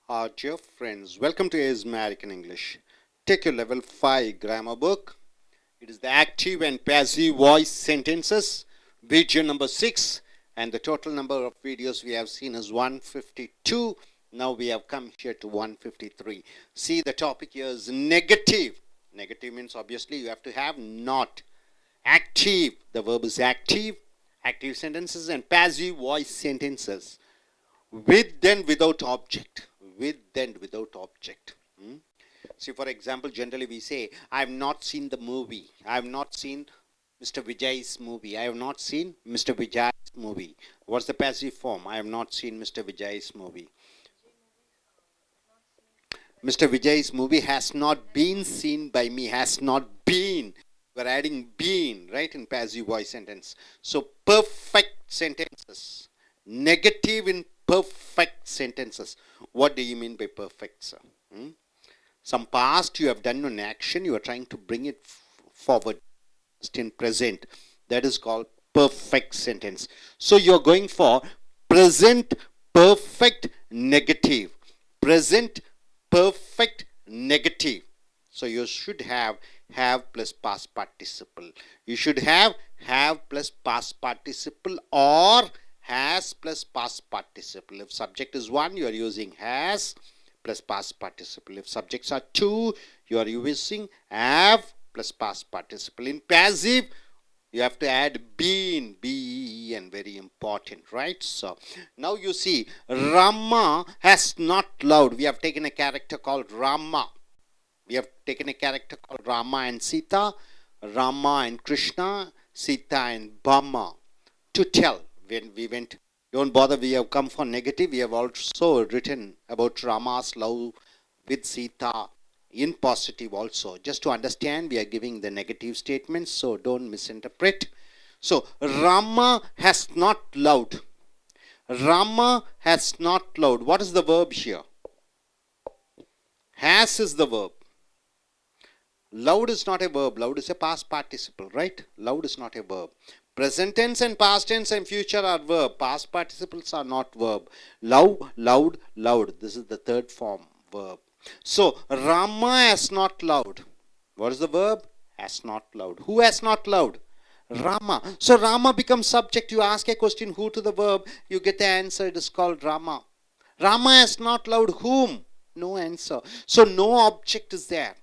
Dear friends, welcome to AS American English. Take your level 5 grammar book. It is the active and passive voice sentences, video number 6, and the total number of videos we have seen is 152. Now we have come here to 153. See, the topic here is negative. Negative means obviously you have to have not. Active, the verb is active sentences, and passive voice sentences. With and without object. With and without object. See, for example, generally we say, I have not seen the movie. I have not seen Mr. Vijay's movie. I have not seen Mr. Vijay's movie. What's the passive form? I have not seen Mr. Vijay's movie. Mr. Vijay's movie has not been seen by me. Has not been. We're adding been, right, in passive voice sentence. So, perfect sentences. Negative in perfect sentences. What do you mean by perfect, sir? Some past you have done an action, you are trying to bring it forward in present. That is called perfect sentence. So you are going for present perfect negative. Present perfect negative. So you should have plus past participle. You should have plus past participle or has plus past participle. If subject is 1, you are using has plus past participle. If subjects are 2, you are using have plus past participle. In passive, you have to add been, B-E-E-N, very important, right? So, now you see, Rama has not loved. We have taken a character called Rama. We have taken a character called Rama and Sita, Rama and Krishna, Sita and Bama to tell. When we went, don't bother, we have come for negative. We have also written about Rama's love with Sita in positive also. Just to understand, we are giving the negative statements, so don't misinterpret. So, Rama has not loved. Rama has not loved. What is the verb here? Has is the verb. Loved is not a verb. Loved is a past participle, right? Loved is not a verb. Present tense and past tense and future are verb. Past participles are not verb. Love, loved, loved. This is the third form verb. So, Rama has not loved. What is the verb? Has not loved. Who has not loved? Rama. So, Rama becomes subject. You ask a question, who to the verb, you get the answer. It is called Rama. Rama has not loved whom? No answer. So, no object is there.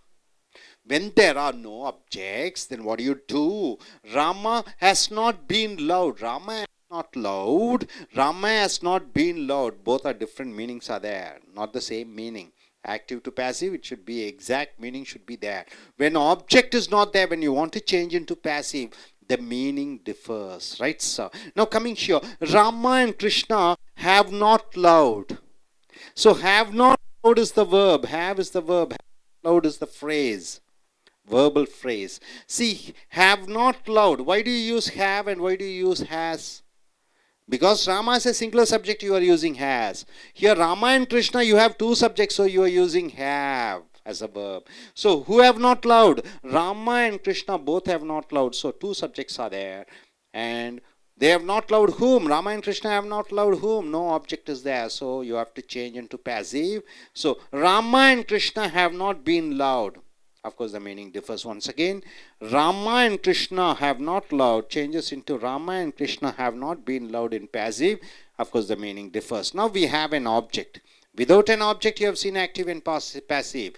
When there are no objects, then what do you do? Rama has not been loved. Rama has not loved. Rama has not been loved. Both are different meanings are there. Not the same meaning. Active to passive, it should be exact meaning should be there. When object is not there, when you want to change into passive, the meaning differs. Right, sir? Now coming here, Rama and Krishna have not loved. So have not loved is the verb. Have is the verb. Have not loved is the phrase. Verbal phrase. See, have not loved. Why do you use have and why do you use has? Because Rama is a singular subject, you are using has. Here Rama and Krishna, you have two subjects, so you are using have as a verb. So who have not loved? Rama and Krishna both have not loved. So two subjects are there. And they have not loved whom? Rama and Krishna have not loved whom? No object is there. So you have to change into passive. So Rama and Krishna have not been loved. Of course, the meaning differs once again. Rama and Krishna have not loved changes into Rama and Krishna have not been loved in passive. Of course, the meaning differs. Now we have an object. Without an object, you have seen active and passive.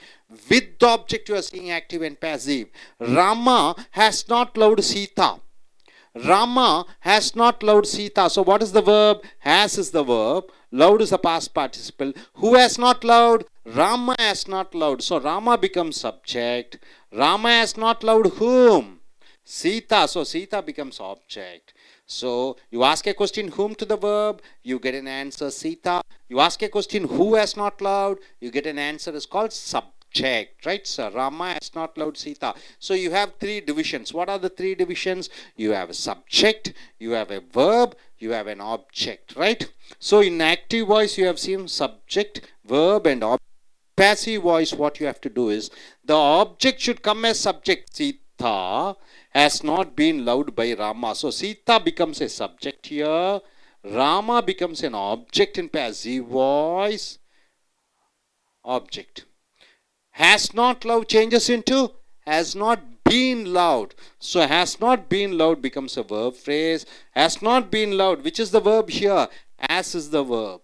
With the object, you are seeing active and passive. Rama has not loved Sita. Rama has not loved Sita. So what is the verb? Has is the verb. Loved is the past participle. Who has not loved? Rama has not loved. So Rama becomes subject. Rama has not loved whom? Sita. So Sita becomes object. So you ask a question whom to the verb, you get an answer Sita. You ask a question who has not loved, you get an answer is called subject. Right, sir? Rama has not loved Sita. So you have three divisions. What are the three divisions? You have a subject, you have a verb, you have an object. Right? So in active voice, you have seen subject, verb and object. Passive voice, what you have to do is, the object should come as subject. Sita has not been loved by Rama. So Sita becomes a subject here. Rama becomes an object in passive voice. object. Has not loved changes into has not been loved. So has not been loved becomes a verb phrase. Has not been loved. Which is the verb here? As is the verb.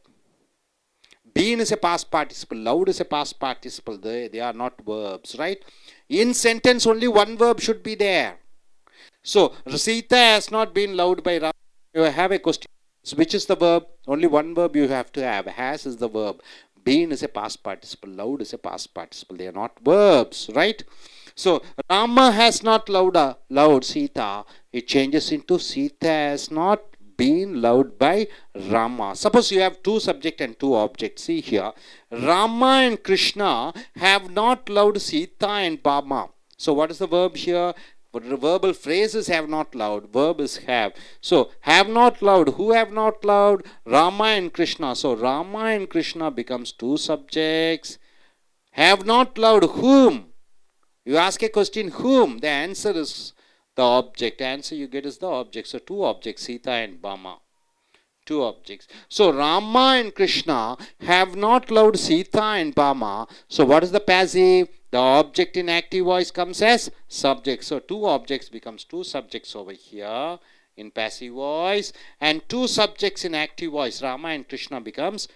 Been is a past participle. Loved is a past participle. They are not verbs, right? In sentence only one verb should be there. So Sita has not been loved by Ram. You have a question. Which is the verb? Only one verb you have to have. Has is the verb. Been is a past participle. Loved is a past participle. They are not verbs, right? So Rama has not loved Sita. It changes into Sita has not been loved by Rama. Suppose you have two subject and two objects. See here. Rama and Krishna have not loved Sita and Bama. So what is the verb here? The verbal phrases have not loved. Verb is have. So have not loved. Who have not loved? Rama and Krishna. So Rama and Krishna becomes two subjects. Have not loved whom? You ask a question whom? The answer is the object. The answer you get is the object. So two objects, Sita and Bama. Two objects. So Rama and Krishna have not loved Sita and Bama. So what is the passive? The object in active voice comes as subject. So two objects becomes two subjects over here in passive voice. And two subjects in active voice. Rama and Krishna becomes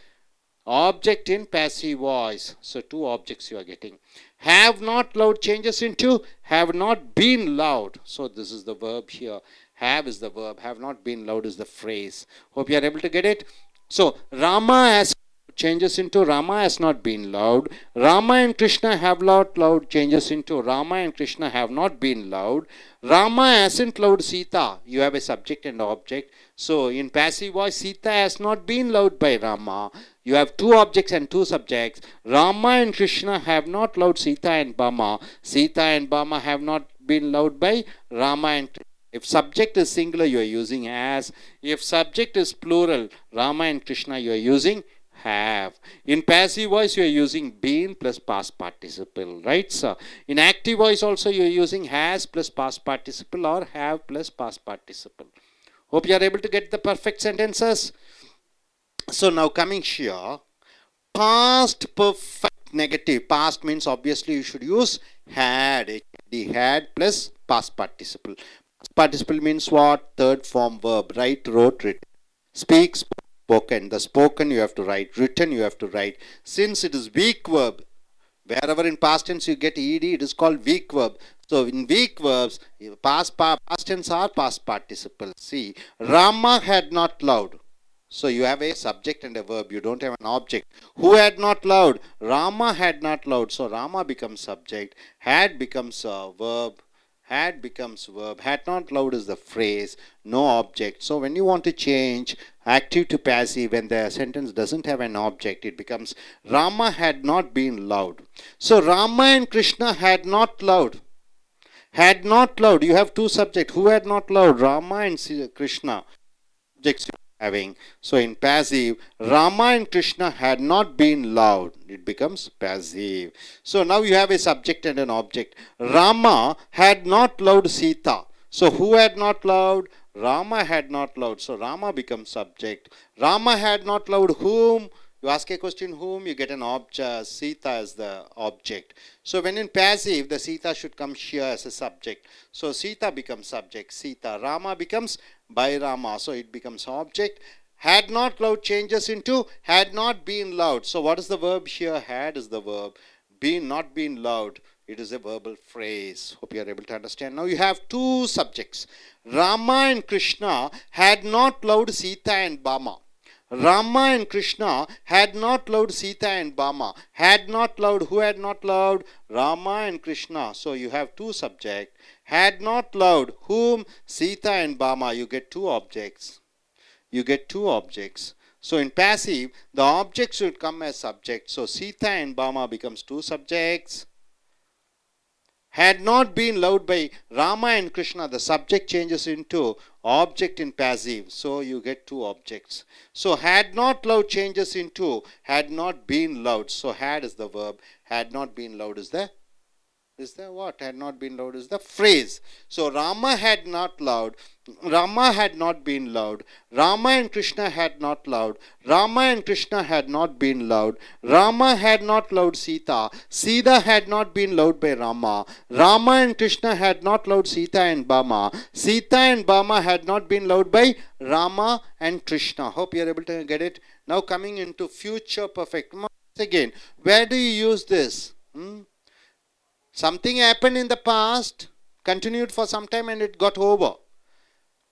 object in passive voice. So two objects you are getting. Have not loved changes into have not been loved. So this is the verb here. Have is the verb. Have not been loved is the phrase. Hope you are able to get it. So Rama has changes into Rama has not been loved. Rama and Krishna have not loved changes into Rama and Krishna have not been loved. Rama hasn't loved Sita. You have a subject and object. So in passive voice, Sita has not been loved by Rama. You have two objects and two subjects. Rama and Krishna have not loved Sita and Bama. Sita and Bama have not been loved by Rama and Krishna. If subject is singular, you are using as. If subject is plural, Rama and Krishna, you are using have. In passive voice, you are using been plus past participle, right, sir? In active voice also, you are using has plus past participle or have plus past participle. Hope you are able to get the perfect sentences. So now coming here, past perfect negative. Past means obviously you should use had. Had plus past participle. Past participle means what? Third form verb. Write, wrote, written. Speak, spoken. The spoken you have to write. Written you have to write. Since it is weak verb, wherever in past tense you get ed, it is called weak verb. So in weak verbs, past tense are past participle. See, Rama had not loved. So you have a subject and a verb. You don't have an object. Who had not loved? Rama had not loved. So Rama becomes subject. Had becomes a verb. Had becomes verb. Had not loved is the phrase. No object. So when you want to change active to passive, when the sentence doesn't have an object, it becomes Rama had not been loved. So Rama and Krishna had not loved. Had not loved. You have two subjects. Who had not loved? Rama and Krishna. Subjects having. So in passive, Rama and Krishna had not been loved. It becomes passive. So now you have a subject and an object. Rama had not loved Sita. So who had not loved? Rama had not loved. So Rama becomes subject. Rama had not loved whom? You ask a question whom, you get an object. Sita as the object. So when in passive, the Sita should come here as a subject. So Sita becomes subject. Sita. Rama becomes by Rama. So it becomes object. Had not loved changes into had not been loved. So what is the verb here? Had is the verb. Been, not been loved. It is a verbal phrase. Hope you are able to understand. Now you have two subjects. Rama and Krishna had not loved Sita and Bama. Rama and Krishna had not loved Sita and Bama. Had not loved. Who had not loved? Rama and Krishna. So you have two subjects. Had not loved whom? Sita and Bama. You get two objects. You get two objects. So in passive, the object should come as subject. So Sita and Bama becomes two subjects. Had not been loved by Rama and Krishna, the subject changes into object in passive. So you get two objects. So had not loved changes into had not been loved. So had is the verb. Had not been loved is the what? Had not been loved is the phrase. So Rama had not loved. Rama had not been loved. Rama and Krishna had not loved. Rama and Krishna had not been loved. Rama had not loved Sita. Sita had not been loved by Rama. Rama and Krishna had not loved Sita and Bama. Sita and Bama had not been loved by Rama and Krishna. Hope you are able to get it. Now coming into future perfect. Once again, where do you use this? Something happened in the past, continued for some time and it got over.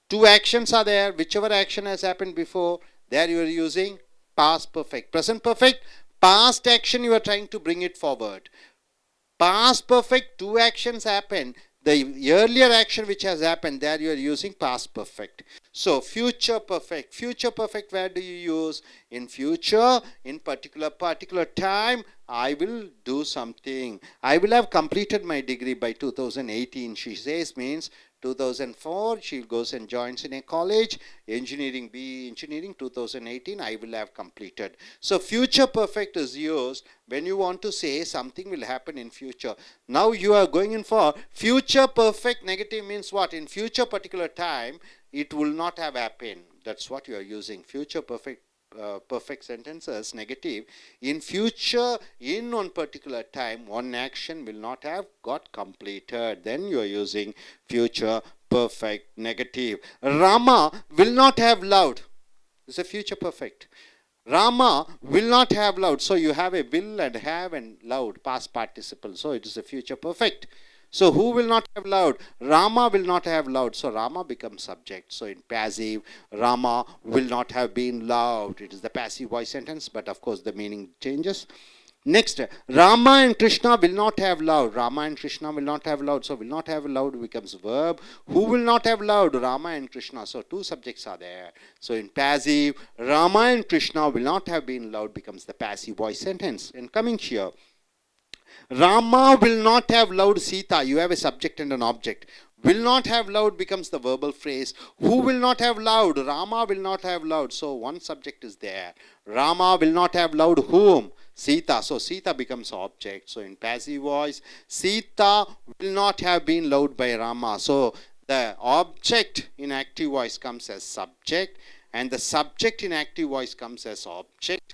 Two actions are there. Whichever action has happened before, there you are using past perfect. Present perfect, past action you are trying to bring it forward. Past perfect, two actions happen. The earlier action which has happened, there you are using past perfect. So future perfect. Future perfect, where do you use? In future, in particular time, I will do something. I will have completed my degree by 2018. She says means 2004 she goes and joins in a college, engineering, BE engineering. 2018 I will have completed. So future perfect is used when you want to say something will happen in future. Now you are going in for future perfect. Negative means what? In future particular time it will not have happened. That's what you are using. Future perfect. Perfect sentences negative. In future, in one particular time, one action will not have got completed. Then you are using future perfect negative. Rama will not have loved. It's a future perfect. Rama will not have loved. So you have a will and have and loved past participle. So it is a future perfect. So who will not have loved? Rama will not have loved. So Rama becomes subject. So in passive, Rama will not have been loved. It is the passive voice sentence, but of course the meaning changes. Next, Rama and Krishna will not have loved. Rama and Krishna will not have loved. So will not have loved becomes verb. Who will not have loved? Rama and Krishna. So two subjects are there. So in passive, Rama and Krishna will not have been loved becomes the passive voice sentence. And coming here, Rama will not have loved Sita. You have a subject and an object. Will not have loved becomes the verbal phrase. Who will not have loved? Rama will not have loved. So one subject is there. Rama will not have loved whom? Sita. So Sita becomes object. So in passive voice, Sita will not have been loved by Rama. So the object in active voice comes as subject and the subject in active voice comes as object.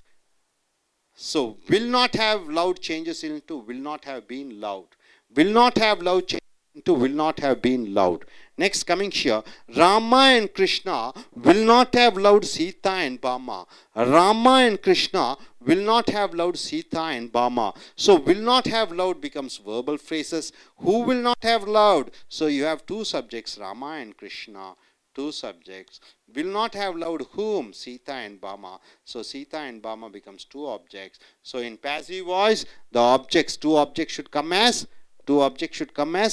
So will not have loved changes into will not have been loved. Will not have loved changes into will not have been loved. Next coming here, Rama and Krishna will not have loved Sita and Bama. Rama and Krishna will not have loved Sita and Bama. So will not have loved becomes verbal phrases. Who will not have loved? So you have two subjects, Rama and Krishna. Two subjects. Will not have loved whom? Sita and Bama. So Sita and Bama becomes two objects. So in passive voice, the objects, two objects should come as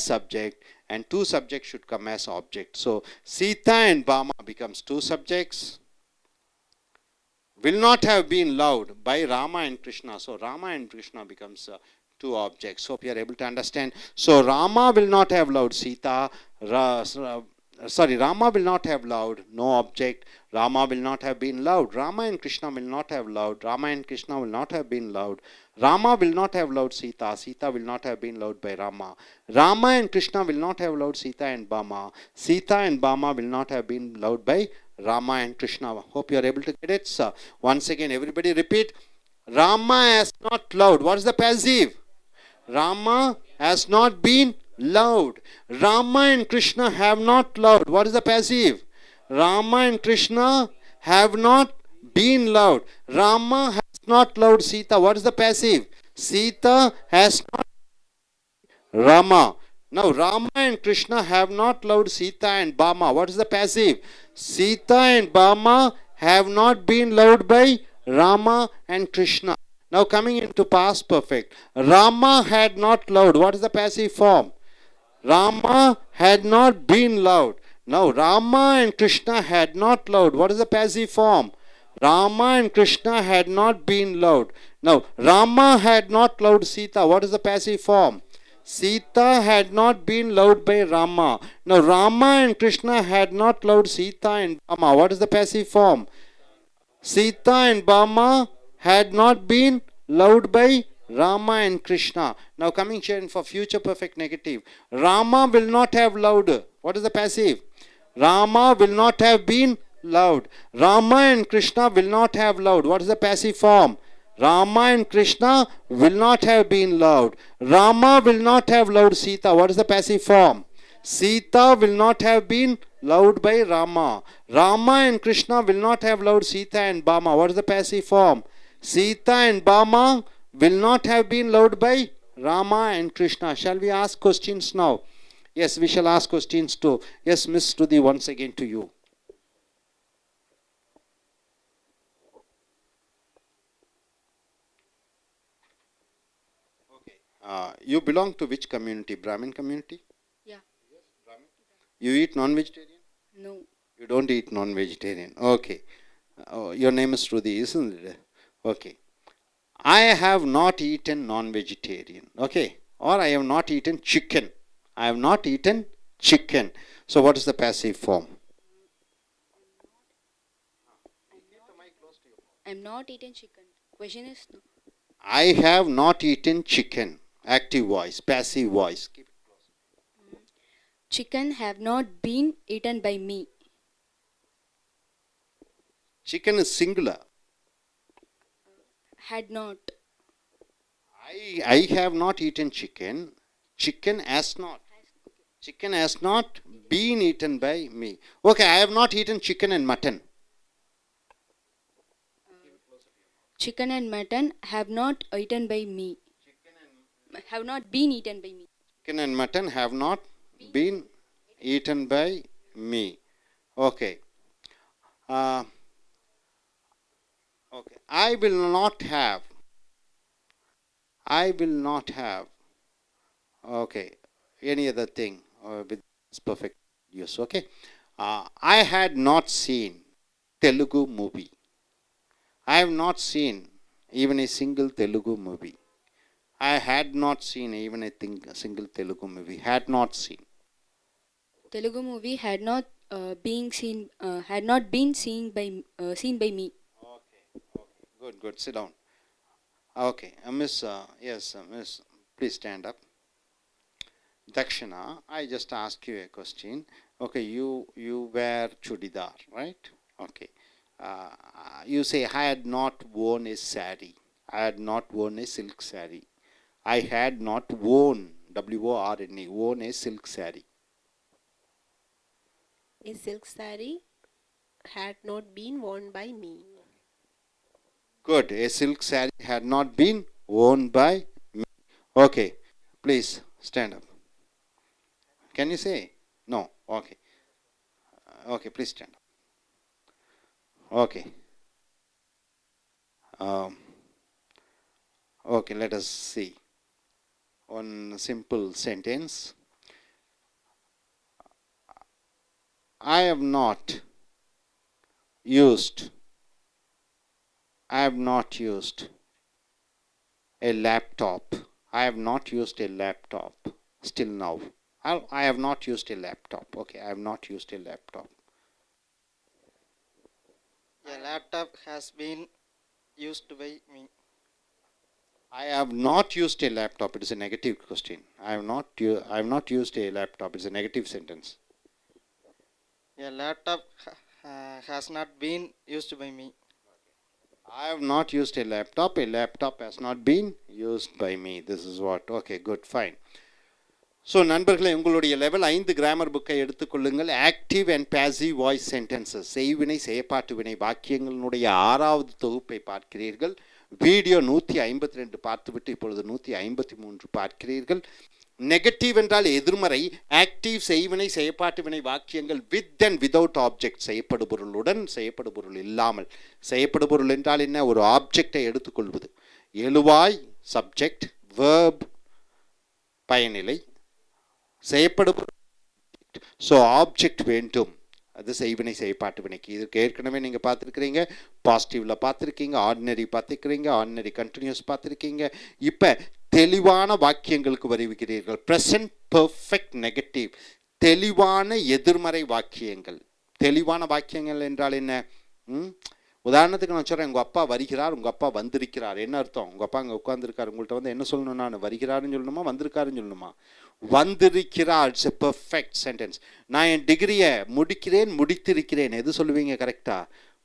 subject and two subjects should come as object. So Sita and Bama becomes two subjects. Will not have been loved by Rama and Krishna. So Rama and Krishna becomes two objects. Hope you are able to understand. So Rama will not have loved Sita. Rama will not have loved, no object. Rama will not have been loved. Rama and Krishna will not have loved. Rama and Krishna will not have been loved. Rama will not have loved Sita. Sita will not have been loved by Rama. Rama and Krishna will not have loved Sita and Bama. Sita and Bama will not have been loved by Rama and Krishna. Hope you are able to get it. So once again, everybody repeat. Rama has not loved. What is the passive? Rama has not been loved. Rama and Krishna have not loved. What is the passive? Rama and Krishna have not been loved. Rama has not loved Sita. What is the passive? Sita has not Rama. Now Rama and Krishna have not loved Sita and Bama. What is the passive? Sita and Bama have not been loved by Rama and Krishna. Now coming into past perfect. Rama had not loved. What is the passive form? Rama had not been loved. Now Rama and Krishna had not loved. What is the passive form? Rama and Krishna had not been loved. Now Rama had not loved Sita. What is the passive form? Sita had not been loved by Rama. Now Rama and Krishna had not loved Sita and Bama. What is the passive form? Sita and Bama had not been loved by Rama and Krishna. Now coming here for future perfect negative. Rama will not have loved. What is the passive? Rama will not have been loved. Rama and Krishna will not have loved. What is the passive form? Rama and Krishna will not have been loved. Rama will not have loved Sita. What is the passive form? Sita will not have been loved by Rama. Rama and Krishna will not have loved Sita and Bama. What is the passive form? Sita and Bama will not have been loved by Rama and Krishna. Shall we ask questions now? Yes, we shall ask questions too. Yes, Miss Stuti, once again to you. You belong to which community? Brahmin community? Yeah. You eat non-vegetarian? No. You don't eat non-vegetarian. Okay. Your name is Shruti, isn't it? Okay. I have not eaten non-vegetarian. Okay. Or I have not eaten chicken. I have not eaten chicken. So what is the passive form? I'm not eating chicken. Question is no. I have not eaten chicken. Active voice, passive voice. Keep it close. Chicken have not been eaten by me. Chicken is singular. Had not. I have not eaten chicken. Chicken has not. Chicken has not been eaten by me. Okay, I have not eaten chicken and mutton. Chicken and mutton have not eaten by me. Have not been eaten by me. Chicken and mutton have not been eaten by me. Okay. Okay. I will not have. Okay. Any other thing with this perfect use. Okay. I had not seen Telugu movie. I have not seen even a single Telugu movie. I had not seen even a single Telugu movie. Had not seen. Telugu movie had not been seen seen by me. Okay. Good. Sit down. Okay. Miss, yes, Miss, please stand up. Dakshina, I just ask you a question. Okay, you wear chudidar, right? Okay. You say I had not worn a sari. I had not worn a silk sari. I had not worn, W-O-R-N-E, worn a silk sari. A silk saree had not been worn by me. Good. A silk sari had not been worn by me. Okay. Please stand up. Can you say? No. Okay. Okay. Please stand up. Okay. Okay. Let us see. One simple sentence. I have not used a laptop. I have not used a laptop still now. I have not used a laptop. Okay, I have not used a laptop. A laptop has been used by me. I have not used a laptop. It is a negative question. I have not used a laptop. It's a negative sentence. A laptop has not been used by me. I have not used a laptop. A laptop has not been used by me. This is what. Okay, good, fine. So நண்பர்களே, உங்களுடைய level 5 grammar புக்கை எடுத்துக்கொள்ளுங்கள். Active and passive voice sentences, செய்வினை செயற்பாட்டு வினை வாக்கியங்களினுடைய 6வது தொகுப்பை பார்க்கிறீர்கள். வீடியோ 152 பார்த்துவிட்டு இப்பொழுது 153 பார்க்கிறீர்கள். நெகட்டிவ் என்றால் எதிர்மறை. ஆக்டிவ் செய்வினை செயற்பாட்டு வினை வாக்கியங்கள் வித் அண்ட் விதவுட் ஆப்ஜெக்ட், செய்யப்படுபொருளுடன் செய்யப்படுபொருள் இல்லாமல். செய்யப்படுபொருள் என்றால் என்ன? ஒரு ஆப்ஜெக்டை எடுத்துக்கொள்வது. எழுவாய் சப்ஜெக்ட், வேர்ப் பயனிலை, செய்யப்படுபொருள். ஸோ ஆப்ஜெக்ட் வேண்டும். அது செய்வினை செயற்பாட்டு வினைக்கு. இதுக்கு ஏற்கனவே நீங்கள் பார்த்துருக்கிறீங்க. பாசிட்டிவில் பார்த்துருக்கீங்க, ஆர்டினரி பார்த்துருக்கிறீங்க, ஆர்டினரி கண்டினியூஸ் பார்த்துருக்கீங்க. இப்போ தெளிவான வாக்கியங்களுக்கு வருகிறீர்கள். ப்ரெசன்ட் பெர்ஃபெக்ட் நெகட்டிவ், தெளிவான எதிர்மறை வாக்கியங்கள். தெளிவான வாக்கியங்கள் என்றால் என்ன? உதாரணத்துக்கு நான் சொல்கிறேன், உங்கள் அப்பா வருகிறார், உங்கள் அப்பா வந்திருக்கிறார். என்ன அர்த்தம்? உங்கள் அப்பா அங்கே உட்காந்துருக்காரு, உங்கள்கிட்ட வந்து என்ன சொல்லணும்? நான் வருகிறாருன்னு சொல்லணுமா வந்திருக்காருன்னு சொல்லணுமா? வந்திருக்கிறார். It's a perfect sentence. நான் என் டிகிரியை முடிக்கிறேன், முடித்திருக்கிறேன். எது சொல்லுவீங்க கரெக்டாக?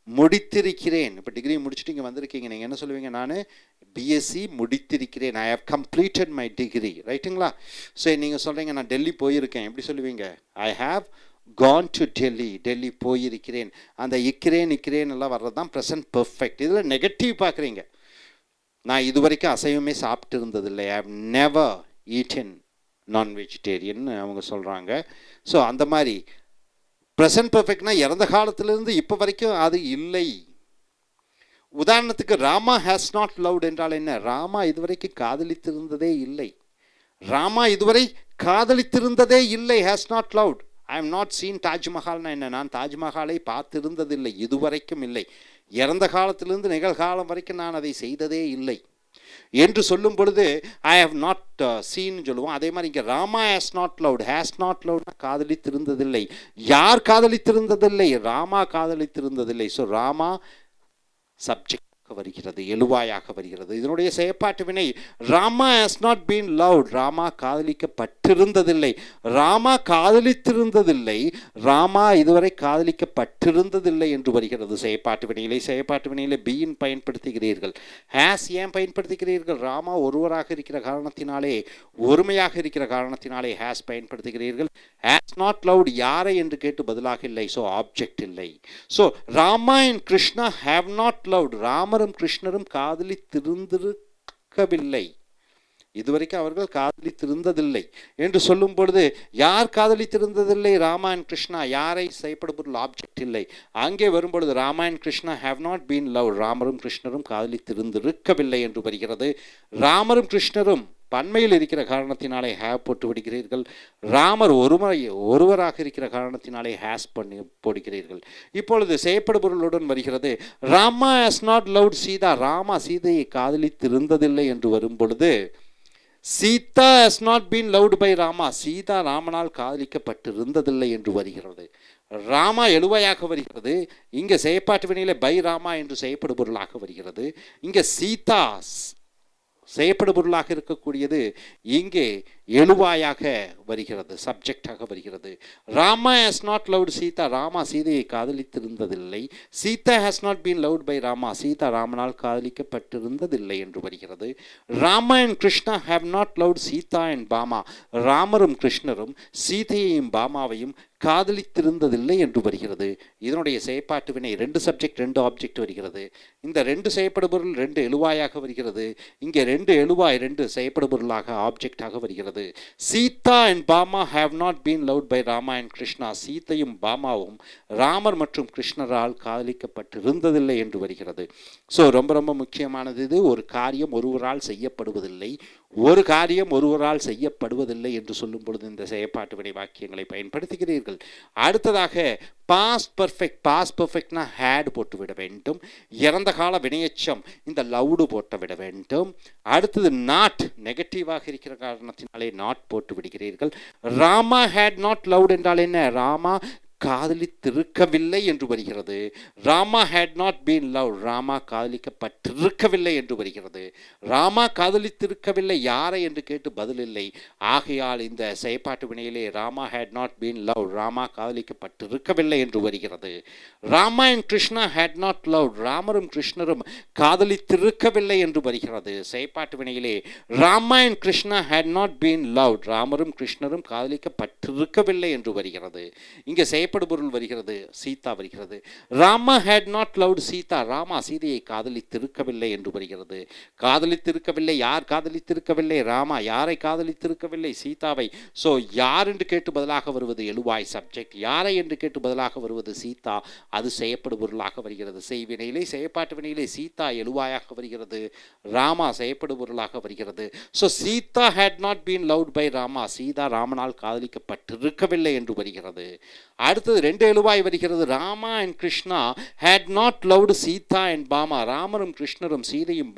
முடித்திருக்கிறேன். இப்போ டிகிரி முடிச்சுட்டு இங்கே வந்திருக்கீங்க, நீங்கள் என்ன சொல்லுவீங்க? நான் பிஎஸ்சி முடித்திருக்கிறேன். I have completed my degree. ரைட்டுங்களா? சரி, நீங்கள் சொல்கிறீங்க நான் டெல்லி போயிருக்கேன். எப்படி சொல்லுவீங்க? I have gone to Delhi. Delhi போயிருக்கிறேன். அந்த இக்கிறேன் எல்லாம் வர்றது தான் ப்ரெசன்ட் பெர்ஃபெக்ட். இதில் நெகட்டிவ் பார்க்குறீங்க. நான் இது வரைக்கும் அசைவமே சாப்பிட்டு இருந்ததில்லை. ஐ ஹவ் நெவர் ஈட்டன் நான் வெஜிடேரியன் அவங்க சொல்கிறாங்க. ஸோ அந்த மாதிரி ப்ரெசன்ட் பெர்ஃபெக்ட்னா இறந்த காலத்திலிருந்து இப்போ வரைக்கும் அது இல்லை. உதாரணத்துக்கு ராமா ஹேஸ் நாட் லவ்ட் என்றால் என்ன? ராமா இதுவரைக்கும் காதலித்திருந்ததே இல்லை. ராமா இதுவரை காதலித்திருந்ததே இல்லை. Has not loved. I am not seen தாஜ்மஹால்னா என்ன? நான் தாஜ்மஹாலை பார்த்திருந்ததில்லை, இதுவரைக்கும் இல்லை. இறந்த காலத்திலிருந்து நிகழ்காலம் வரைக்கும் நான் அதை செய்ததே இல்லை என்று சொல்லும் பொழுது ஐ ஹவ் நாட் சீன் சொல்லுவோம். அதே மாதிரி இங்கே Rama has not loved. Has not லவ்ட்னா காதலித்திருந்ததில்லை. யார் காதலித்திருந்ததில்லை? ராமா காதலித்திருந்ததில்லை. ஸோ ராமா சப்ஜெக்ட் வருகிறது, எழுவாயாக வருகிறது. இதனுடைய செயற்பாட்டு வினை Rama has not been loved. Rama காதலிக்கப்பட்டிருந்ததில்லை. ராமா காதலித்திருந்ததில்லை. ராமா இதுவரை காதலிக்கப்பட்டிருந்ததில்லை என்று வருகிறது செயற்பாட்டு வினையிலே. செயற்பாட்டு வினையிலே பீயின் பயன்படுத்துகிறீர்கள். ஹேஸ் ஏன் பயன்படுத்துகிறீர்கள்? ராமா ஒருவராக இருக்கிற காரணத்தினாலே, ஒருமையாக இருக்கிற காரணத்தினாலே ஹேஸ் பயன்படுத்துகிறீர்கள். ஹேஸ் நாட் லவ்ட் யாரை என்று கேட்டு பதிலாக இல்லை. ஸோ ஆப்ஜெக்ட் இல்லை. So Rama and Krishna have not loved. ராமரும் கிருஷ்ணரும் காதலித்திருந்திருக்கவில்லை. இதுவரைக்கும் அவர்கள் காதலித்திருந்ததில்லை என்று சொல்லும் பொழுது யார் காதலித்திருந்ததில்லை? ராமா அண்ட் கிருஷ்ணா. யாரை செய்யப்படும் பொருள்? ஆப்ஜெக்ட் இல்லை. அங்கே வரும்பொழுது Rama and Krishna have not been love. ராமரும் கிருஷ்ணரும் காதலித்திருந்திருக்கவில்லை என்று வருகிறது. ராமரும் கிருஷ்ணரும் பன்மையில் இருக்கிற காரணத்தினாலே ஹேவ் போட்டு விடுகிறீர்கள். ராமர் ஒருவராக இருக்கிற காரணத்தினாலே ஹேஸ் பண்ணி போடுகிறீர்கள். இப்பொழுது செய்யப்படும் பொருளுடன் வருகிறது. Rama has not loved Sita. Rama சீதையை காதலித்திருந்ததில்லை என்று வரும் பொழுது Sita has not been loved by Rama. Sita ராமனால் காதலிக்கப்பட்டிருந்ததில்லை என்று வருகிறது. ராமா எழுவையாக வருகிறது. இங்கே செயற்பாட்டு வினையிலே பை ராமா என்று செய்யப்படும் பொருளாக வருகிறது. இங்கே சீதா செய்யப்படும் பொருளாக இருக்கக்கூடியது இங்கே எழுவாயாக வருகிறது, சப்ஜெக்டாக வருகிறது. Rama has not loved Sita. Rama சீதையை காதலித்திருந்ததில்லை. Sita has not been loved by Rama. Sita ராமனால் காதலிக்கப்பட்டிருந்ததில்லை என்று வருகிறது. Rama and Krishna have not loved Sita and Bama. ராமரும் கிருஷ்ணரும் சீதையையும் பாமாவையும் காதலித்திருந்ததில்லை என்று வருகிறது. இதனுடைய செயற்பாட்டு வினை 2 சப்ஜெக்ட் 2 ஆப்ஜெக்ட் வருகிறது. இந்த 2 செய்யப்படும் பொருள் 2 எழுவாயாக வருகிறது. இங்கே 2 எழுவாய் 2 செய்யப்படும் பொருளாக ஆப்ஜெக்டாக வருகிறது. Sita and Bhama have not been loved by Rama and Krishna. சீதையும் பாமாவும் ராமர் மற்றும் கிருஷ்ணரால் காதலிக்கப்பட்டிருந்ததில்லை என்று வருகிறது. ஸோ ரொம்ப ரொம்ப முக்கியமானது இது. ஒரு காரியம் ஒருவரால் செய்யப்படுவதில்லை, ஒரு காரியம் ஒருவரால் செய்யப்படுவதில்லை என்று சொல்லும் பொழுது இந்த செயற்பாட்டு வினை வாக்கியங்களை பயன்படுத்துகிறீர்கள். அடுத்ததாக பாஸ்ட் பர்ஃபெக்ட். பாஸ்ட் பர்ஃபெக்ட்னா ஹேட் போட்டுவிட வேண்டும். இறந்த கால வினையச்சம் இந்த லவ்டு போட்டு விட வேண்டும். அடுத்தது நாட், நெகட்டிவாக இருக்கிற காரணத்தினாலே நாட் போட்டு விடுகிறீர்கள். ராமா ஹேட் நாட் லவ்ட் என்றால் என்ன? ராமா காதலித்திருக்கவில்லை என்று வருகிறது. Rama had not been love. Rama காதலிக்கப்பட்டிருக்கவில்லை என்று வருகிறது. ராமா காதலித்திருக்கவில்லை யாரை என்று கேட்டு பதில் இல்லை. ஆகையால் இந்த செயற்பாட்டு வினையிலே Rama had not been love. Rama காதலிக்கப்பட்டிருக்கவில்லை என்று வருகிறது. Rama and Krishna had not love. ராமரும் கிருஷ்ணரும் காதலித்திருக்கவில்லை என்று வருகிறது. செயற்பாட்டு வினையிலே Rama and Krishna had not been love. ராமரும் கிருஷ்ணரும் காதலிக்கப்பட்டிருக்கவில்லை என்று வருகிறது. இங்கே செய்யப்படும் பொருள் வருகிறது, சீதா வருகிறது. Rama had not loved Sita. Rama சீதையை காதலித்திருக்கவில்லை என்று வருகிறது. காதலித்திருக்கவில்லை, யார் காதலித்திருக்கவில்லை? ராமா. யாரை காதலித்திருக்கவில்லை? சீதாவை. ஸோ யார் என்று கேட்டு பதிலாக வருவது எழுவாய் சப்ஜெக்ட். யாரை என்று கேட்டு பதிலாக வருவது சீதா. அது செய்யப்படும் பொருளாக வருகிறது. செய்வினையிலே செயற்பாட்டு வினையிலே சீதா எழுவாயாக வருகிறது, ராமா செய்யப்படும் பொருளாக வருகிறது. So Sita had not been loved by Rama. Sita ராமனால் காதலிக்கப்பட்டிருக்கவில்லை என்று வருகிறது. அடுத்த அடுத்தது 2 எழுவாய் வருகிறது. Rama and Krishna had not loved Sita and Bama. ராமரும் கிருஷ்ணரும் சீதையும்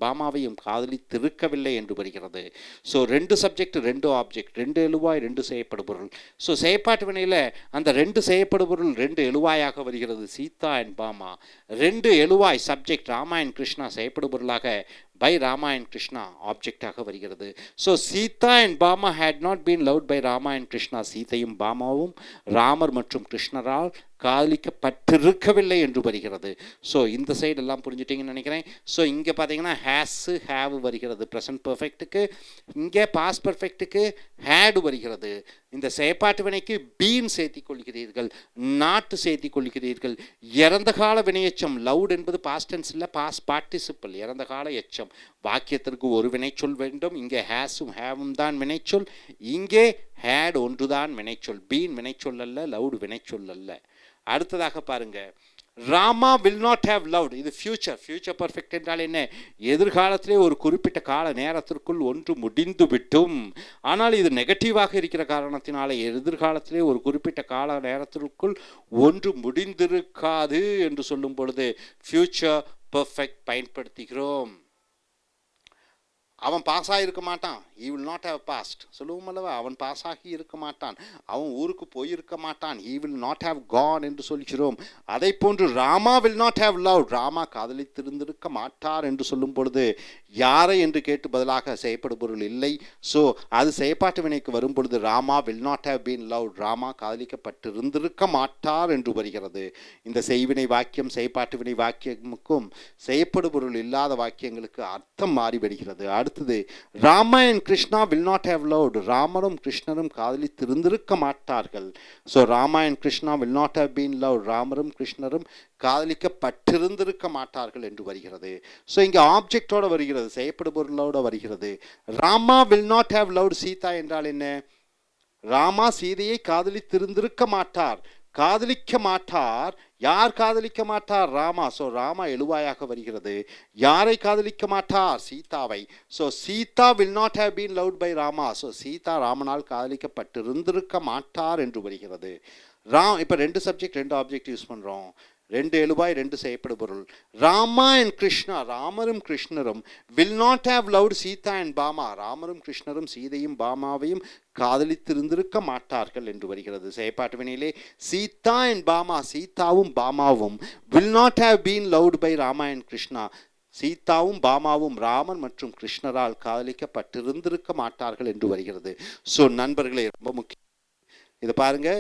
பாமாவையும் காதலித்திருக்கவில்லை என்று வருகிறது. ஸோ 2 சப்ஜெக்ட் 2 ஆப்ஜெக்ட், 2 எழுவாய் 2 செய்யப்படுபொருள். ஸோ செயற்பாட்டு வினையில் அந்த 2 செய்யப்படுபொருள் 2 எழுவாயாக வருகிறது. சீதா அண்ட் பாமா 2 எழுவாய் சப்ஜெக்ட் ராமா அண்ட் கிருஷ்ணா செய்யப்படுபொருளாக பை ராமா அண்ட் கிருஷ்ணா ஆப்ஜெக்டாக வருகிறது. So Sita and Bama had not been loved by Rama and Krishna. சீதையும் பாமாவும் ராமர் மற்றும் கிருஷ்ணரால் காதலிக்கப்பட்டிருக்கவில்லை என்று வருகிறது. ஸோ இந்த சைடு எல்லாம் புரிஞ்சுட்டிங்கன்னு நினைக்கிறேன். ஸோ இங்கே பார்த்தீங்கன்னா ஹேஸு ஹேவ் வருகிறது ப்ரெசன்ட் பர்ஃபெக்ட்டுக்கு. இங்கே பாஸ்ட் பர்ஃபெக்ட்டுக்கு ஹேடு வருகிறது. இந்த செயற்பாட்டு வினைக்கு பீன் சேர்த்திக் கொள்கிறீர்கள், நாட்டு சேர்த்திக் கொள்கிறீர்கள். இறந்த கால வினையெச்சம் லவுட் என்பது பாஸ்ட் டென்ஸ் இல்லை, பாஸ்ட் பார்ட்டிசிபிள், இறந்த கால எச்சம். வாக்கியத்திற்கு ஒரு வினைச்சொல் வேண்டும். இங்கே ஹேஸும் ஹேவும் தான் வினைச்சொல், இங்கே ஹேட் ஒன்றுதான் வினைச்சொல். பீன் வினைச்சொல் அல்ல, லவுட் வினைச்சொல் அல்ல. அடுத்ததாக பாருங்க, Rama will not have loved. இது ஃபியூச்சர். ஃபியூச்சர் பர்ஃபெக்ட் என்றால் என்ன? எதிர்காலத்திலே ஒரு குறிப்பிட்ட கால நேரத்திற்குள் ஒன்று முடிந்து விட்டும். ஆனால் இது நெகட்டிவாக இருக்கிற காரணத்தினால எதிர்காலத்திலே ஒரு குறிப்பிட்ட கால நேரத்திற்குள் ஒன்று முடிந்திருக்காது என்று சொல்லும் பொழுது ஃபியூச்சர் பர்ஃபெக்ட் பயன்படுத்துகிறோம். அவன் பாஸ் ஆகியிருக்க மாட்டான். he will not have passed சொல்லுவோம் அல்லவா? அவன் பாஸ் ஆகி இருக்க மாட்டான், அவன் ஊருக்கு போயிருக்க மாட்டான். he will not have gone என்று சொல்கிறோம். அதை போன்று Rama will not have loved. Rama காதலித்திருந்திருக்க மாட்டார் என்று சொல்லும் பொழுது யாரை என்று கேட்டு பதிலாக செய்யப்படும் பொருள் இல்லை. ஸோ அது செயற்பாட்டு வினைக்கு வரும் பொழுது Rama will not have been loved. Rama காதலிக்கப்பட்டிருந்திருக்க மாட்டார் என்று வருகிறது. இந்த செய்வினை வாக்கியம் செயற்பாட்டு வினை வாக்கியமுக்கும் செய்யப்படும் பொருள் இல்லாத வாக்கியங்களுக்கு அர்த்தம் மாறி வருகிறது. அடுத்தது Rama and Krishna will not have loved. ராமரும் கிருஷ்ணரும் காதலித்திருந்திருக்க மாட்டார்கள். So Rama and Krishna will not have been loved. ராமரும் கிருஷ்ணரும் காதலிக்கப்பட்டிருந்திருக்க மாட்டார்கள் என்று வருகிறது. ஸோ இங்கே ஆப்ஜெக்டோட வருகிறது, செய்யப்படும் பொருளோட வருகிறது. Rama will not have loved Sita என்றால் என்ன? ராமா சீதையை காதலித்திருந்திருக்க மாட்டார். காதலிக்க மாட்டார். யார் காதலிக்க மாட்டார்? ராமா. ஸோ ராமா எழுவாயாக வருகிறது. யாரை காதலிக்க மாட்டார்? சீதாவை. So Sita will not have been loved by Rama. So Sita ராமனால் காதலிக்கப்பட்டிருந்திருக்க மாட்டார் என்று வருகிறது. இப்போ 2 சப்ஜெக்ட் 2 ஆப்ஜெக்ட் யூஸ் பண்ணுறோம். 2 எழுவாய் 2 செய்யப்படும் பொருள். ராமா அண்ட் கிருஷ்ணா ராமரும் கிருஷ்ணரும் will not have loved Sita and Bama. ராமரும் கிருஷ்ணரும் சீதையும் பாமாவையும் காதலித்திருந்திருக்க மாட்டார்கள் என்று வருகிறது. செயற்பாட்டு வினையிலே சீதா அண்ட் பாமா சீதாவும் பாமாவும் will not have been loved by Rama and Krishna. சீதாவும் பாமாவும் ராமன் மற்றும் கிருஷ்ணரால் காதலிக்கப்பட்டிருந்திருக்க மாட்டார்கள் என்று வருகிறது. ஸோ நண்பர்களே, ரொம்ப முக்கியம் இதை பாருங்க.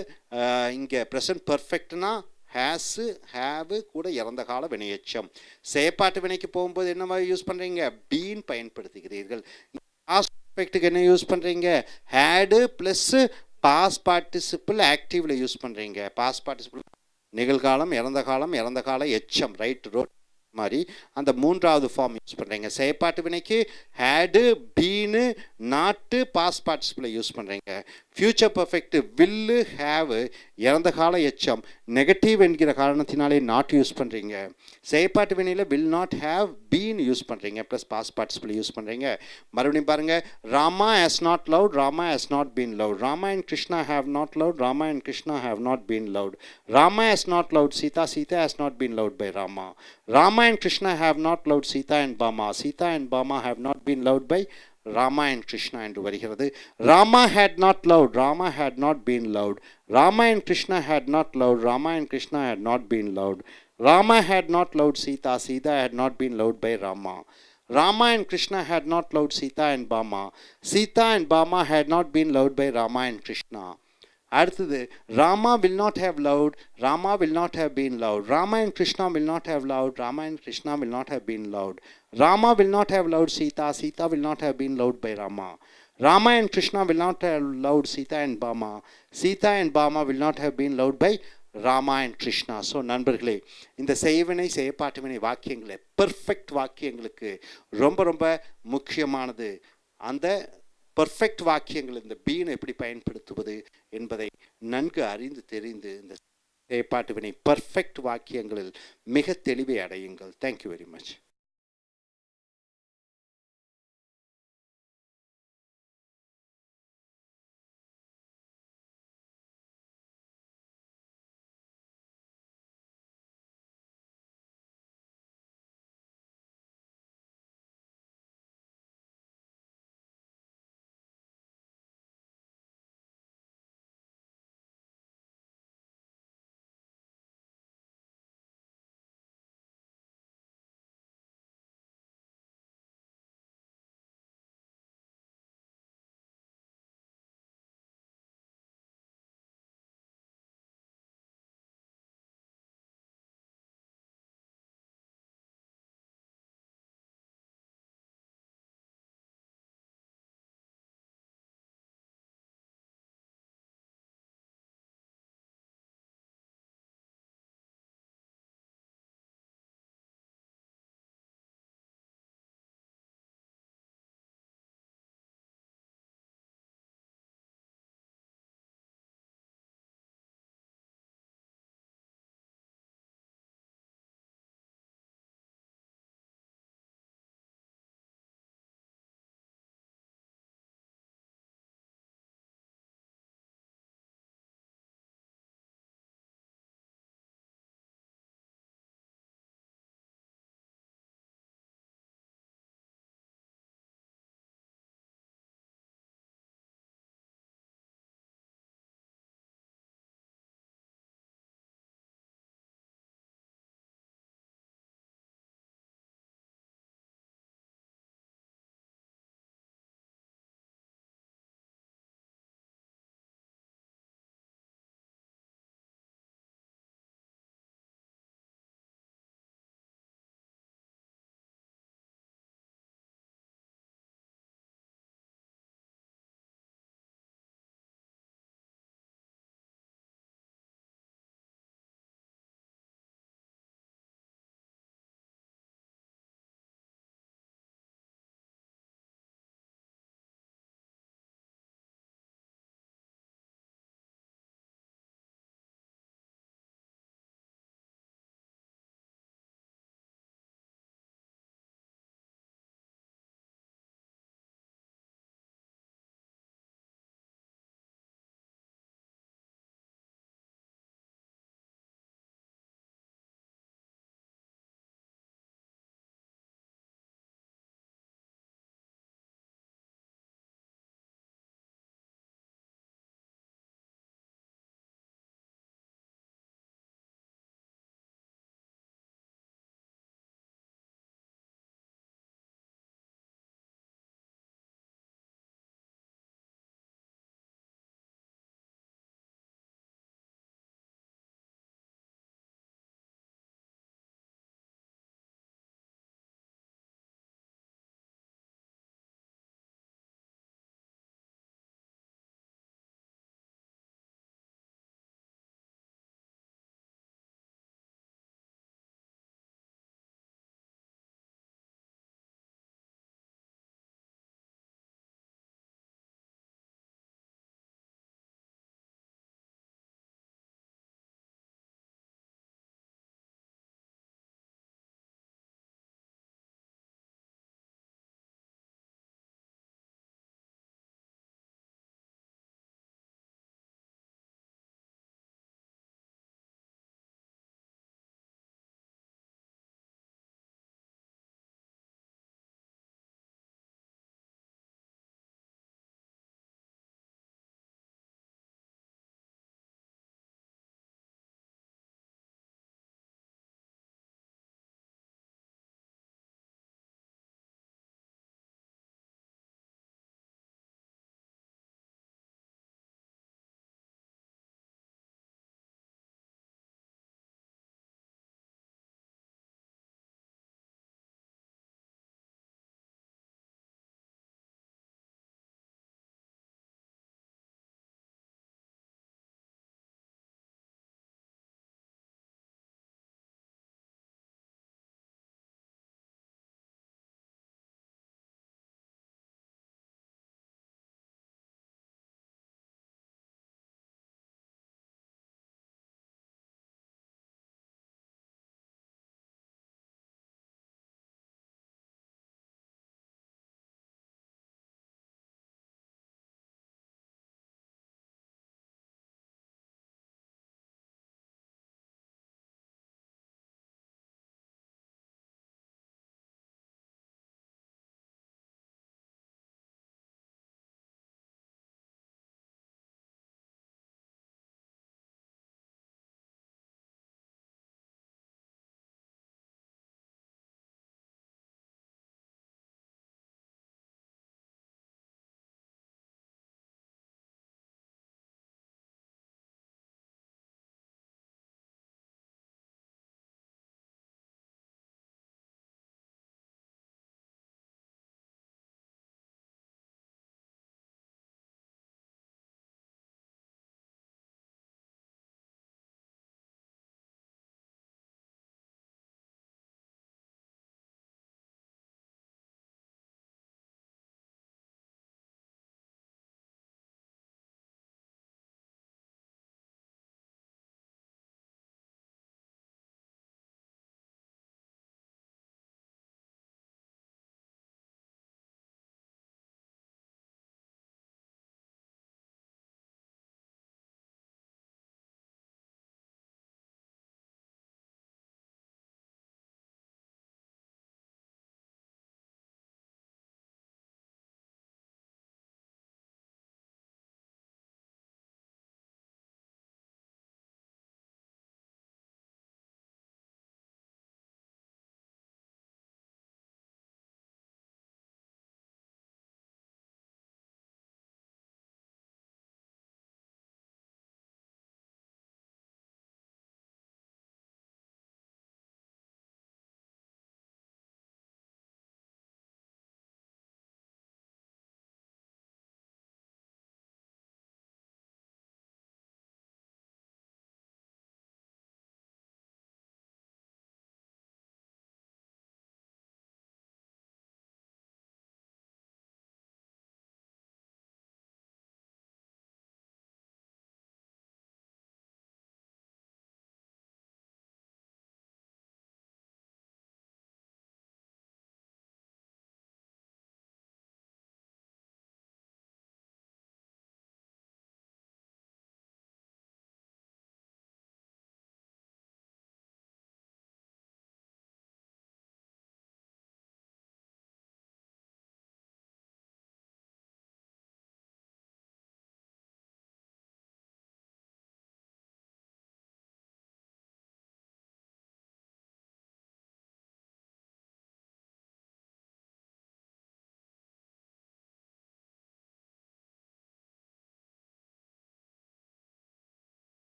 இங்கே ப்ரெசன்ட் பர்ஃபெக்ட்னா ஹேஸு ஹேவு கூட இறந்த கால வினையெச்சம். செயற்பாட்டு வினைக்கு போகும்போது என்ன மாதிரி யூஸ் பண்ணுறீங்க? பீன் பயன்படுத்துகிறீர்கள். பாஸ்ட் பர்ஃபெக்ட்டுக்கு என்ன யூஸ் பண்ணுறீங்க? ஹேடு ப்ளஸ்ஸு பாஸ்ட் பார்ட்டிசிபிள் ஆக்டிவில் யூஸ் பண்ணுறீங்க. பாஸ்ட் பார்ட்டிசிபிள் நிகழ்காலம், இறந்த கால எச்சம், ரைட் ரோட் மாதிரி அந்த 3வது ஃபார்ம் யூஸ் பண்ணுறீங்க. செயற்பாட்டு வினைக்கு ஹேடு பீனு நாட்டு பாஸ்ட் பார்ட்டிசிபிளை யூஸ் பண்ணுறீங்க. ஃபியூச்சர் பர்ஃபெக்ட் வில்லு ஹேவு இறந்த கால எச்சம் நெகட்டிவ் என்கிற காரணத்தினாலே நாட் யூஸ் பண்ணுறீங்க. செயற்பாட்டு வினையில் will not have been use பண்ணுறீங்க ப்ளஸ் பாஸ்ட் பார்ட்டிசிபிள் யூஸ் பண்ணுறீங்க. மறுபடியும் பாருங்கள், Rama has not loved, Rama has not been loved. Rama and Krishna have not loved, Rama and Krishna have not been loved. Rama has not loved Sita, Sita has not been loved by Rama. Rama and Krishna have not loved Sita and Bama. Sita and Bama have not been loved by Rama and Krishna என்று வருகிறது. Rama had not loved, Rama had not been loved. Rama and Krishna had not loved, Rama and Krishna had not been loved. Rama had not loved Sita, Sita had not been loved by Rama. Rama and Krishna had not loved Sita and Bama. Sita and Bama had not been loved by Rama and Krishna. அடுத்தது Rama will not have loved, Rama will not have been loved. Rama and Krishna will not have loved, Rama and Krishna will not have been loved. Rama will not have loved Sita, Sita will not have been loved by Rama. Rama and Krishna will not have loved Sita and Bhama. Sita and Bhama will not have been loved by Rama and Krishna. So நண்பர்களே, இந்த செய்வினை செயற்பாட்டு வினை வாக்கியங்களை perfect வாக்கியங்களுக்கு ரொம்ப ரொம்ப முக்கியமானது அந்த பர்ஃபெக்ட் வாக்கியங்கள். இந்த பீன் எப்படி பயன்படுத்துவது என்பதை நன்கு அறிந்து தெரிந்து இந்த செயற்பாட்டு வினை பர்ஃபெக்ட் வாக்கியங்களில் மிக தெளிவை அடையுங்கள். Thank you very much.